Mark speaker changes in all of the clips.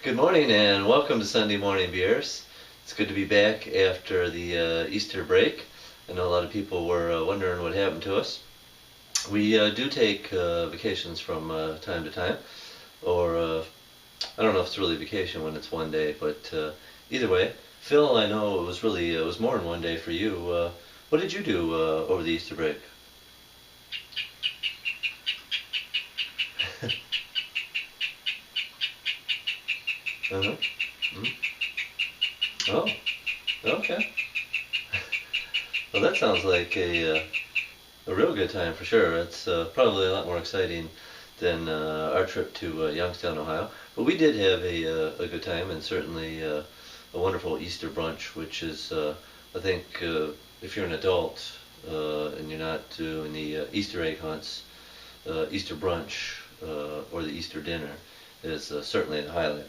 Speaker 1: Good morning and welcome to Sunday Morning Beers. It's good to be back after the Easter break. I know a lot of people were wondering what happened to us. We do take vacations from time to time, or I don't know if it's really vacation when it's one day, but either way, Phil, I know it was more than one day for you. What did you do over the Easter break? Uh-huh. Mhm. Oh, okay. Well, that sounds like a real good time for sure. It's probably a lot more exciting than our trip to Youngstown, Ohio. But we did have a good time and certainly a wonderful Easter brunch, which is, I think, if you're an adult and you're not doing the Easter egg hunts, Easter brunch or the Easter dinner is certainly the highlight.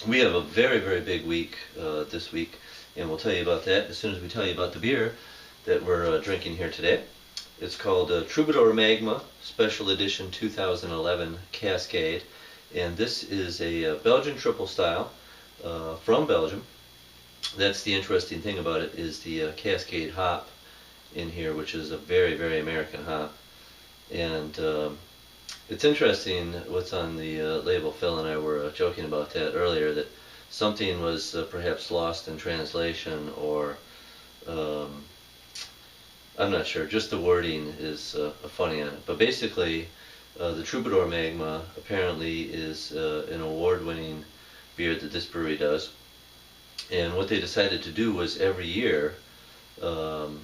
Speaker 1: We have a very, very big week this week, and we'll tell you about that as soon as we tell you about the beer that we're drinking here today. It's called Troubadour Magma Special Edition 2011 Cascade, and this is a Belgian triple style from Belgium. That's the interesting thing about it is the Cascade hop in here, which is a very, very American hop. And it's interesting what's on the label. Phil and I were joking about that earlier, that something was perhaps lost in translation, or um, I'm not sure. Just the wording is funny on it. But basically, the Troubadour Magma apparently is an award-winning beer that this brewery does. And what they decided to do was every year, um,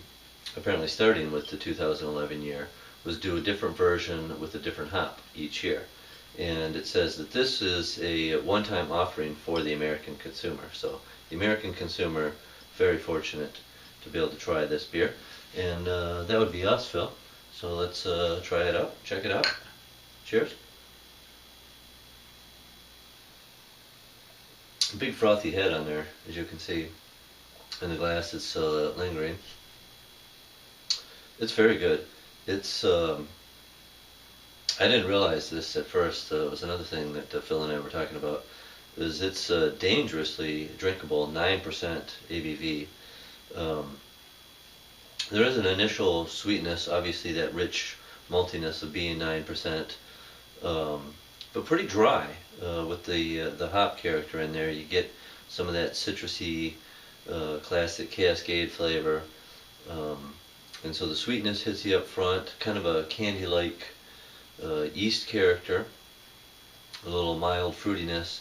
Speaker 1: apparently starting with the 2011 year, was do a different version with a different hop each year. And it says that this is a one-time offering for the American consumer. So the American consumer, very fortunate to be able to try this beer. And that would be us, Phil. So let's try it out, check it out. Cheers. Big frothy head on there, as you can see in the glass. It's lingering. It's very good. It's I didn't realize this at first. It was another thing that Phil and I were talking about. Is it's dangerously drinkable, 9% ABV. Um, there is an initial sweetness, obviously that rich maltiness of being 9%, but pretty dry with the hop character in there. You get some of that citrusy, classic Cascade flavor. And so the sweetness hits you up front, kind of a candy-like yeast character, a little mild fruitiness,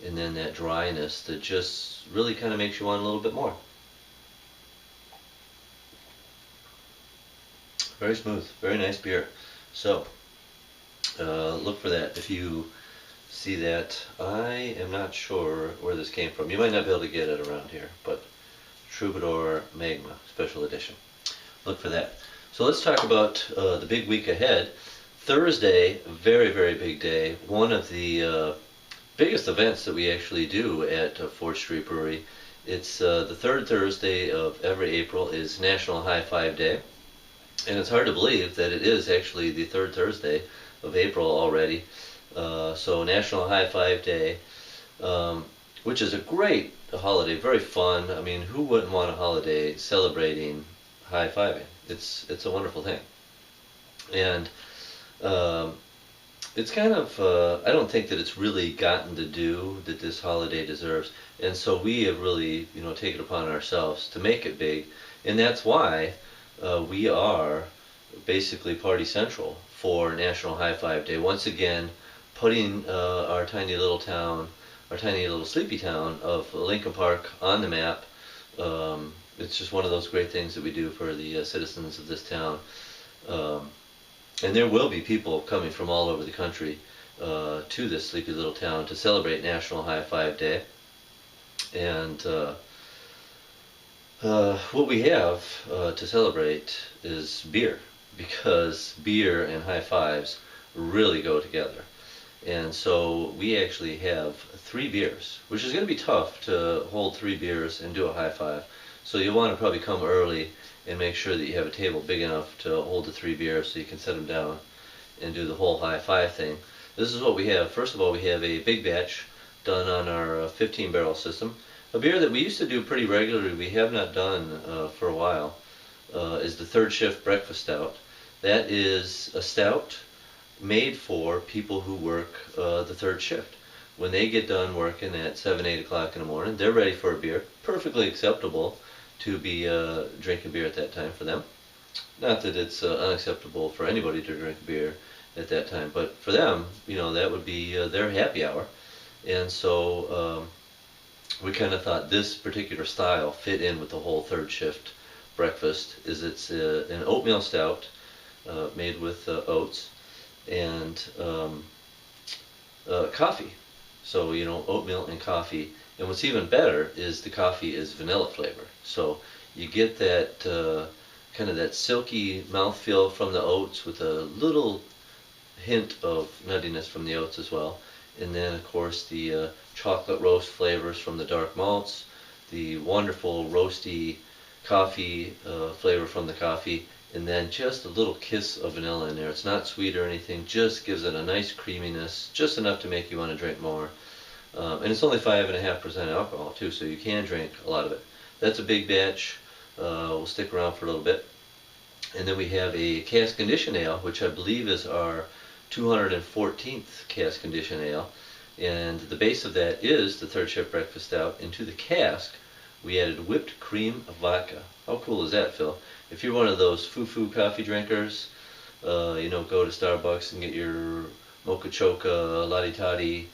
Speaker 1: and then that dryness that just really kind of makes you want a little bit more. Very smooth, very nice beer. So, look for that if you see that. I am not sure where this came from. You might not be able to get it around here, but Troubadour Magma Special Edition. Look for that. So let's talk about the big week ahead. Thursday, very, very big day. One of the biggest events that we actually do at 4th Street Brewery. It's the third Thursday of every April is National High Five Day. And it's hard to believe that it is actually the third Thursday of April already. So National High Five Day, which is a great holiday, very fun. I mean, who wouldn't want a holiday celebrating high-fiving? It's a wonderful thing. And it's kind of, I don't think that it's really gotten the due that this holiday deserves. And so we have really, taken upon ourselves to make it big. And that's why we are basically party central for National High Five Day. Once again, putting our tiny little town, our tiny little sleepy town of Lincoln Park on the map. It's just one of those great things that we do for the citizens of this town. And there will be people coming from all over the country to this sleepy little town to celebrate National High Five Day. And what we have to celebrate is beer, because beer and high fives really go together. And so we actually have 3 beers, which is going to be tough to hold 3 beers and do a high five. So you'll want to probably come early and make sure that you have a table big enough to hold the 3 beers so you can set them down and do the whole high five thing. This is what we have. First of all, we have a big batch done on our 15 barrel system. A beer that we used to do pretty regularly, we have not done for a while, is the Third Shift Breakfast Stout. That is a stout made for people who work the third shift. When they get done working at 7, 8 o'clock in the morning, they're ready for a beer. Perfectly acceptable to be drinking beer at that time for them. Not that it's unacceptable for anybody to drink beer at that time, but for them, you know, that would be their happy hour. And so we kind of thought this particular style fit in with the whole third shift breakfast. It's an oatmeal stout made with oats and coffee. So, you know, oatmeal and coffee. And what's even better is the coffee is vanilla flavor. So you get that kind of that silky mouthfeel from the oats with a little hint of nuttiness from the oats as well. And then, of course, the chocolate roast flavors from the dark malts, the wonderful roasty coffee flavor from the coffee, and then just a little kiss of vanilla in there. It's not sweet or anything, just gives it a nice creaminess, just enough to make you want to drink more. And it's only 5.5% alcohol too, so you can drink a lot of it. That's a big batch. We'll stick around for a little bit. And then we have a cask condition ale, which I believe is our 214th cask condition ale. And the base of that is the Third Shift Breakfast Stout. Into the cask, we added whipped cream vodka. How cool is that, Phil? If you're one of those foo-foo coffee drinkers, you know, go to Starbucks and get your mocha choca, latte toddy.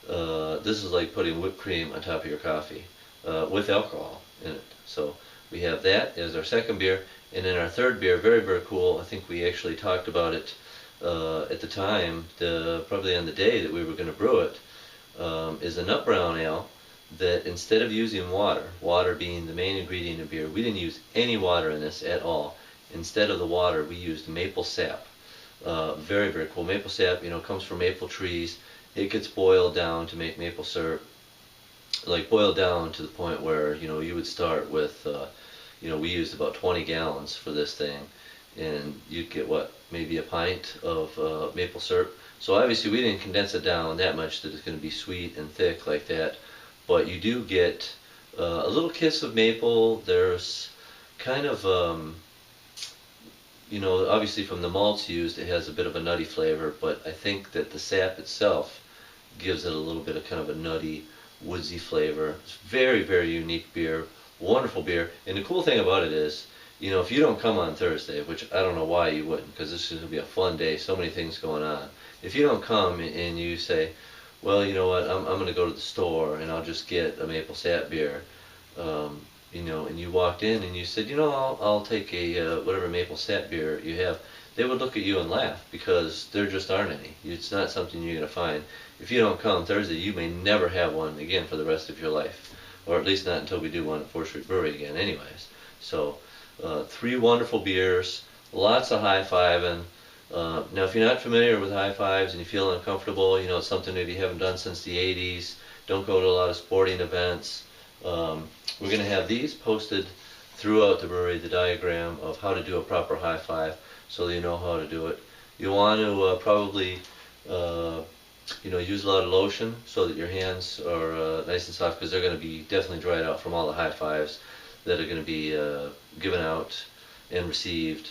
Speaker 1: This is like putting whipped cream on top of your coffee with alcohol in it. So we have that as our second beer. And then our third beer, very, very cool. I think we actually talked about it at the time, probably on the day that we were going to brew it, is a nut brown ale that instead of using water being the main ingredient of beer, we didn't use any water in this at all. Instead of the water, we used maple sap. Very, very cool. Maple sap, you know, comes from maple trees. It gets boiled down to make maple syrup, like boiled down to the point where, you know, you would start with, you know, we used about 20 gallons for this thing, and you'd get, what, maybe a pint of maple syrup. So obviously we didn't condense it down that much that it's going to be sweet and thick like that, but you do get a little kiss of maple. There's kind of, you know, obviously from the malts used, it has a bit of a nutty flavor, but I think that the sap itself gives it a little bit of kind of a nutty, woodsy flavor. It's very, very unique beer, wonderful beer. And the cool thing about it is, you know, if you don't come on Thursday, which I don't know why you wouldn't, because this is going to be a fun day, so many things going on. If you don't come and you say, well, you know what, I'm going to go to the store and I'll just get a maple sap beer, you know, and you walked in and you said, you know, I'll take a whatever maple sap beer you have, they would look at you and laugh, because there just aren't any. It's not something you're going to find. If you don't come Thursday, you may never have one again for the rest of your life, or at least not until we do one at 4th Street Brewery again anyways. So 3 wonderful beers, lots of high-fiving. Now, if you're not familiar with high fives and you feel uncomfortable, you know, it's something maybe you haven't done since the 80s, don't go to a lot of sporting events, we're going to have these posted throughout the brewery, the diagram of how to do a proper high five, so that you know how to do it. You want to probably, you know, use a lot of lotion so that your hands are nice and soft, because they're going to be definitely dried out from all the high fives that are going to be given out and received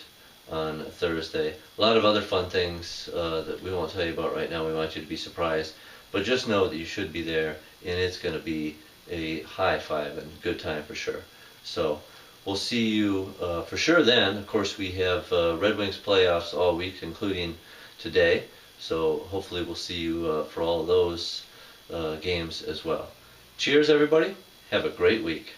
Speaker 1: on Thursday. A lot of other fun things that we won't tell you about right now. We want you to be surprised, but just know that you should be there, and it's going to be a high five and good time for sure. So we'll see you for sure then. Of course, we have Red Wings playoffs all week, including today, so hopefully we'll see you for all of those games as well. Cheers, everybody. Have a great week.